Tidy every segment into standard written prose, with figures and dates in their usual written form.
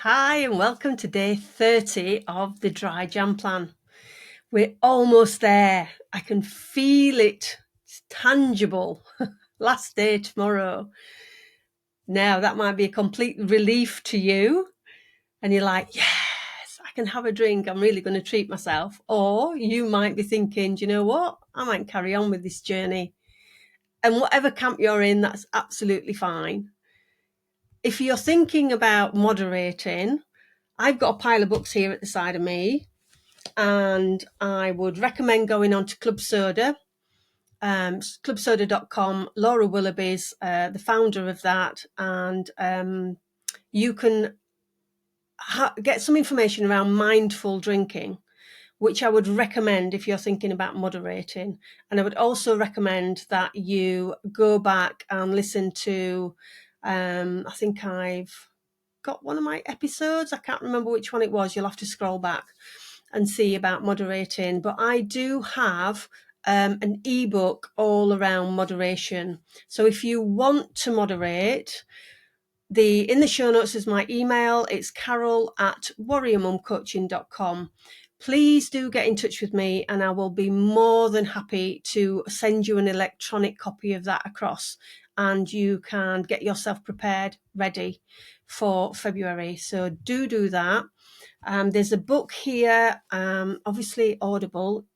Hi and welcome to day 30 of the Dry Jam Plan. We're almost there. I can feel it. It's tangible. Last day tomorrow. Now that might be a complete relief to you. And you're like, yes, I can have a drink. I'm really going to treat myself. Or you might be thinking, do you know what? I might carry on with this journey. And whatever camp you're in, that's absolutely fine. If you're thinking about moderating, I've got a pile of books here at the side of me, and I would recommend going on to Club Soda, clubsoda.com. Laura Willoughby's the founder of that, and you can get some information around mindful drinking, which I would recommend if you're thinking about moderating. And I would also recommend that you go back and listen to, I think I've got one of my episodes. I can't remember which one it was. You'll have to scroll back and see about moderating. But I do have an ebook all around moderation. So if you want to moderate, in the show notes is my email. It's carol@warriormumcoaching.com. Please do get in touch with me and I will be more than happy to send you an electronic copy of that across, and you can get yourself prepared, ready for February. So do that. There's a book here, obviously Audible.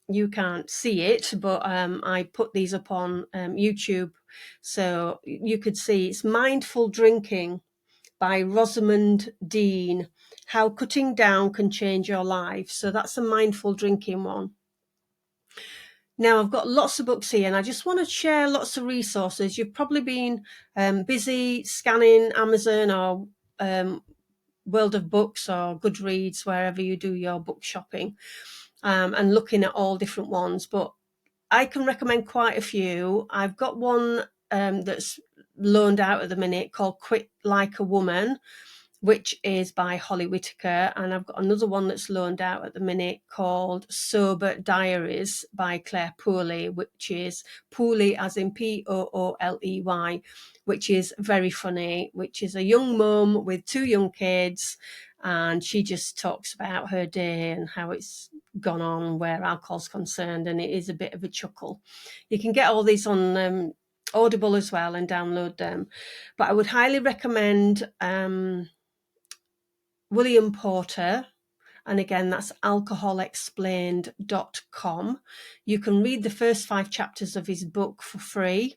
You can't see it, but I put these up on YouTube, so you could see. It's Mindful Drinking by Rosamund Dean, How Cutting Down Can Change Your Life. So that's a mindful drinking one. Now, I've got lots of books here and I just want to share lots of resources. You've probably been busy scanning Amazon or World of Books or Goodreads, wherever you do your book shopping, and looking at all different ones. But I can recommend quite a few. I've got one that's loaned out at the minute called Quit Like a Woman, which is by Holly Whitaker. And I've got another one that's loaned out at the minute called Sober Diaries by Claire Pooley, which is Pooley as in Pooley, which is very funny, which is a young mum with 2 young kids. And she just talks about her day and how it's gone on where alcohol's concerned. And it is a bit of a chuckle. You can get all these on Audible as well and download them. But I would highly recommend William Porter, and again, that's alcoholexplained.com. You can read the first 5 chapters of his book for free,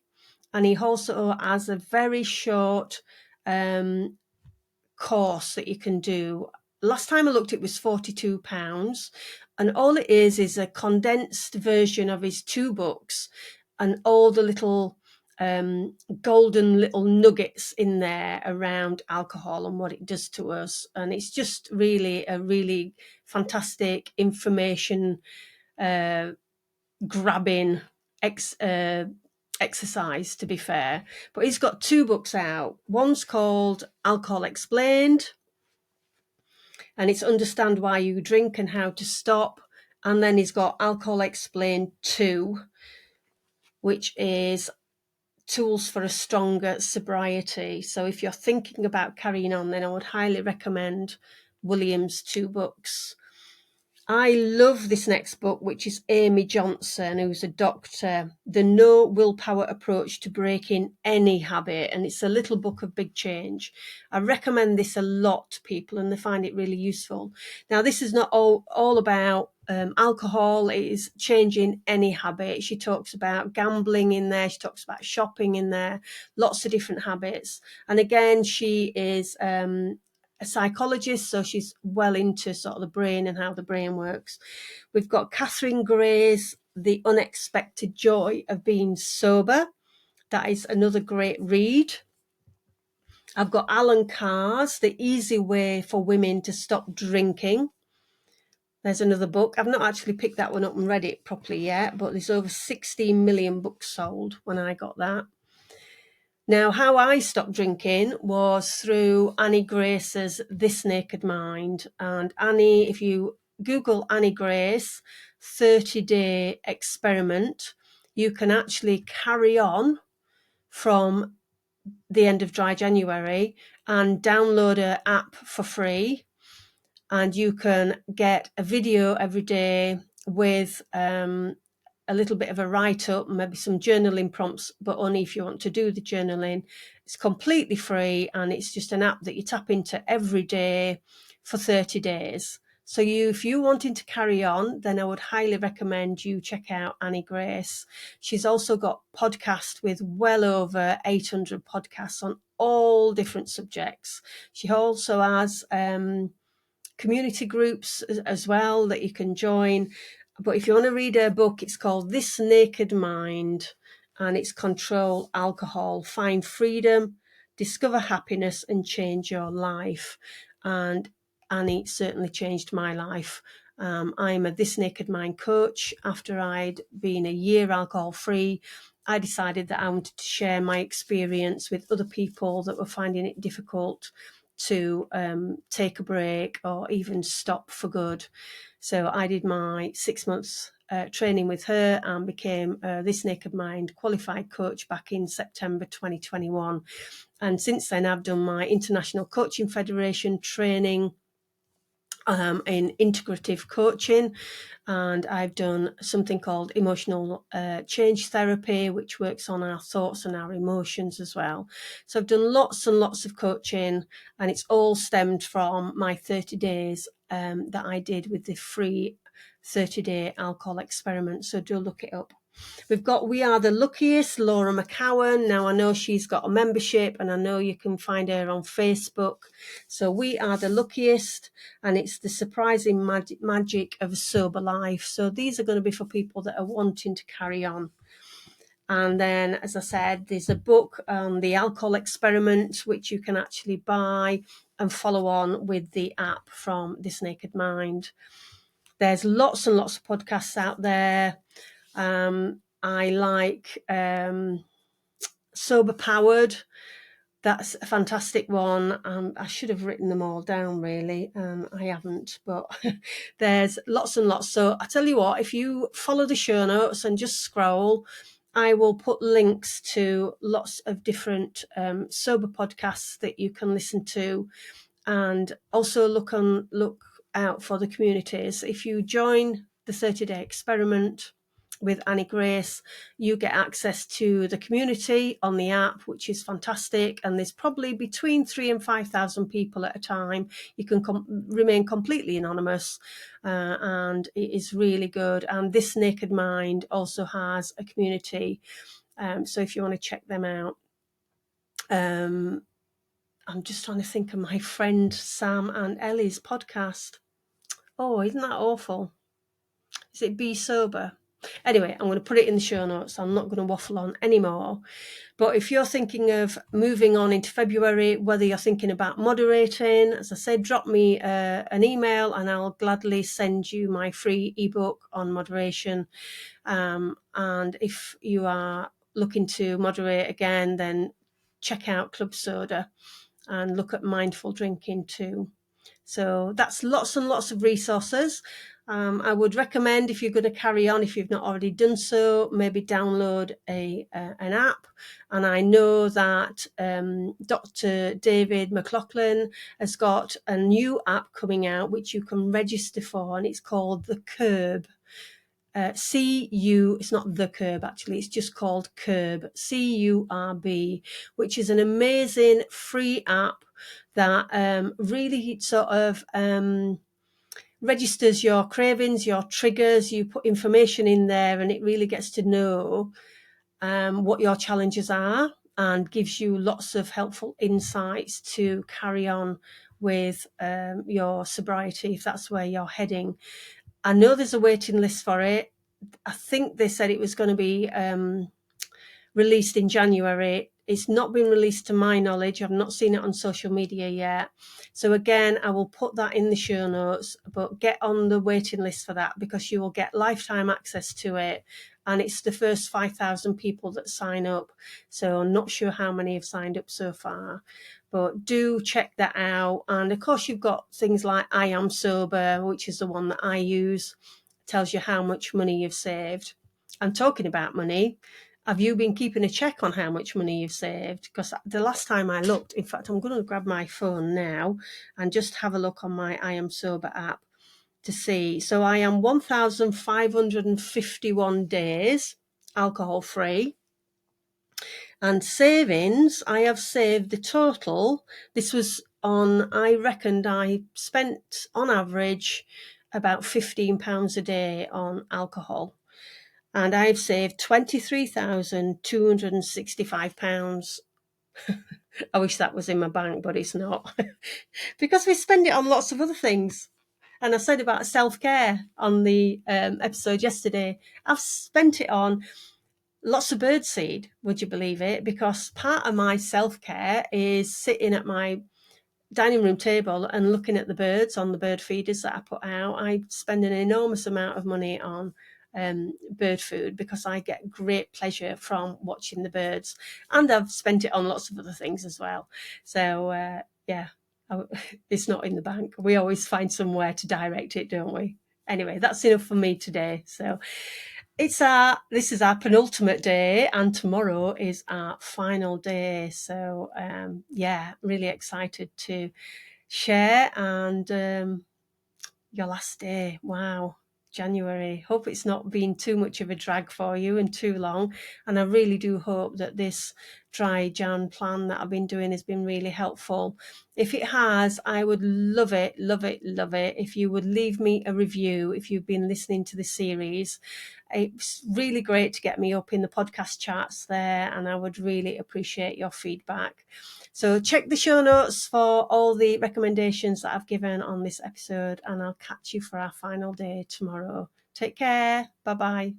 and he also has a very short course that you can do. Last time I looked, it was £42, and all it is a condensed version of his 2 books and all the little golden little nuggets in there around alcohol and what it does to us. And it's just really a really fantastic information grabbing exercise, to be fair. But he's got 2 books out. One's called Alcohol Explained, and it's Understand Why You Drink and How to Stop. And then he's got Alcohol Explained 2, which is Tools for a Stronger Sobriety. So if you're thinking about carrying on, then I would highly recommend William's 2 books. I love this next book, which is Amy Johnson, who's a doctor, The No Willpower Approach to Breaking Any Habit. And it's a little book of big change. I recommend this a lot to people and they find it really useful. Now, this is not all about alcohol. It is changing any habit. She talks about gambling in there. She talks about shopping in there, lots of different habits. And again, she is a psychologist, so she's well into sort of the brain and how the brain works. We've got Catherine Gray's The Unexpected Joy of Being Sober. That is another great read. I've got Alan Carr's The Easy Way for Women to Stop Drinking. There's another book. I've not actually picked that one up and read it properly yet, but there's over 16 million books sold when I got that. Now, how I stopped drinking was through Annie Grace's This Naked Mind. And Annie, if you Google Annie Grace 30-day experiment, you can actually carry on from the end of dry January and download an app for free. And you can get a video every day with a little bit of a write-up, maybe some journaling prompts, but only if you want to do the journaling. It's completely free, and it's just an app that you tap into every day for 30 days. So if you're wanting to carry on, then I would highly recommend you check out Annie Grace. She's also got podcasts with well over 800 podcasts on all different subjects. She also has community groups as well that you can join. But if you want to read her book, it's called This Naked Mind, and it's Control Alcohol, Find Freedom, Discover Happiness, and Change Your Life. And Annie certainly changed my life. I'm a This Naked Mind coach. After I'd been a year alcohol-free, I decided that I wanted to share my experience with other people that were finding it difficult to take a break or even stop for good. So I did my 6 months training with her and became This Naked Mind qualified coach back in September 2021. And since then, I've done my International Coaching Federation training in integrative coaching, and I've done something called emotional change therapy, which works on our thoughts and our emotions as well. So I've done lots and lots of coaching, and it's all stemmed from my 30 days that I did with the free 30-day alcohol experiment. So do look it up. We've got We Are the Luckiest, Laura McCowen. Now, I know she's got a membership, and I know you can find her on Facebook. So We Are the Luckiest, and it's the surprising magic of a sober life. So these are going to be for people that are wanting to carry on. And then, as I said, there's a book on the alcohol experiment, which you can actually buy and follow on with the app from This Naked Mind. There's lots and lots of podcasts out there. I like Sober Powered. That's a fantastic one. I should have written them all down, really. I haven't, but there's lots and lots. So I tell you what, if you follow the show notes and just scroll, I will put links to lots of different sober podcasts that you can listen to, and also look out for the communities. If you join the 30-day experiment with Annie Grace, you get access to the community on the app, which is fantastic. And there's probably between 3,000 and 5,000 people at a time. You can remain completely anonymous, and it is really good. And This Naked Mind also has a community. So if you want to check them out, I'm just trying to think of my friend Sam and Ellie's podcast. Oh, isn't that awful? Is it Be Sober? Anyway, I'm going to put it in the show notes. I'm not going to waffle on anymore. But if you're thinking of moving on into February, whether you're thinking about moderating, as I said, drop me an email and I'll gladly send you my free ebook on moderation. And if you are looking to moderate again, then check out Club Soda and look at mindful drinking too. So that's lots and lots of resources. I would recommend, if you're going to carry on, if you've not already done so, maybe download an app. And I know that Dr. David McLaughlin has got a new app coming out, which you can register for, and it's called The Curb. it's not The Curb, actually, it's just called Curb, CURB, which is an amazing free app that really sort of registers your cravings, your triggers. You put information in there and it really gets to know what your challenges are and gives you lots of helpful insights to carry on with your sobriety, if that's where you're heading. I know there's a waiting list for it. I think they said it was going to be released in January. It's not been released to my knowledge. I've not seen it on social media yet. So again, I will put that in the show notes, but get on the waiting list for that because you will get lifetime access to it. And it's the first 5,000 people that sign up. So I'm not sure how many have signed up so far, but do check that out. And of course, you've got things like I Am Sober, which is the one that I use. It tells you how much money you've saved. And talking about money, have you been keeping a check on how much money you've saved? Because the last time I looked, in fact, I'm going to grab my phone now and just have a look on my I Am Sober app to see. So I am 1,551 days alcohol free. And savings, I have saved the total. This was on, I reckoned I spent on average about £15 a day on alcohol. And I've saved £23,265. I wish that was in my bank, but it's not. Because we spend it on lots of other things. And I said about self-care on the episode yesterday. I've spent it on lots of birdseed, would you believe it? Because part of my self-care is sitting at my dining room table and looking at the birds on the bird feeders that I put out. I spend an enormous amount of money on bird food because I get great pleasure from watching the birds, and I've spent it on lots of other things as well. So yeah, it's not in the bank. We always find somewhere to direct it, don't we? Anyway, that's enough for me today. So this is our penultimate day, and tomorrow is our final day. So yeah, really excited to share. And your last day, wow, January. Hope it's not been too much of a drag for you and too long. And I really do hope that this dry Jan plan that I've been doing has been really helpful. If it has, I would love it if you would leave me a review if you've been listening to the series. It's really great to get me up in the podcast charts there, and I would really appreciate your feedback. So check the show notes for all the recommendations that I've given on this episode, and I'll catch you for our final day tomorrow. Take care. Bye-bye.